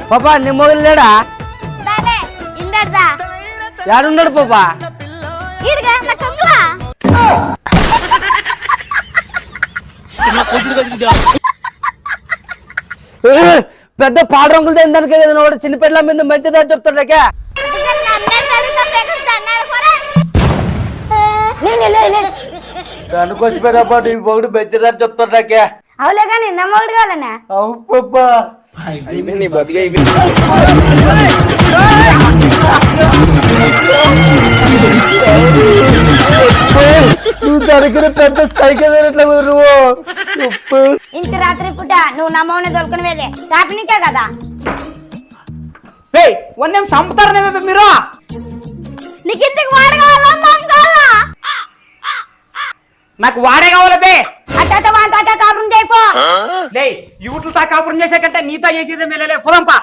పాపా నీ మొగలు లేడా? యాడున్నాడు పాపా? పెద్ద పాడరంగులు దానికి వాడు చిన్నపిల్లల మీద మంచిదా చెప్తాడాక దానికొచ్చిపోయిన పాటు ఈ మొగుడు మంచిదని చెప్తాడాకే. అవులే కానీ నా మొగుడు కావాలన్నా. అవు పాపా నువ్వు దొరికిన పెద్ద సైకిల్ నువ్వు ఇంత రాత్రి పూట నువ్వు నా మొగుడిని దొరుకుని వెళ్ళే తాపినికే కదా. వన్నేం చంపుతారనే మీరు. నీకు ఇంటికి వాడు కావాలా? నాకు వాడే కావాలి బే. అట్ట వాంట కాపురం చేయిపో. లే యూట్యూబ్ తా కాపురం చేసే కంటే నీతో చేసేదే మేలే. పోదాంపా.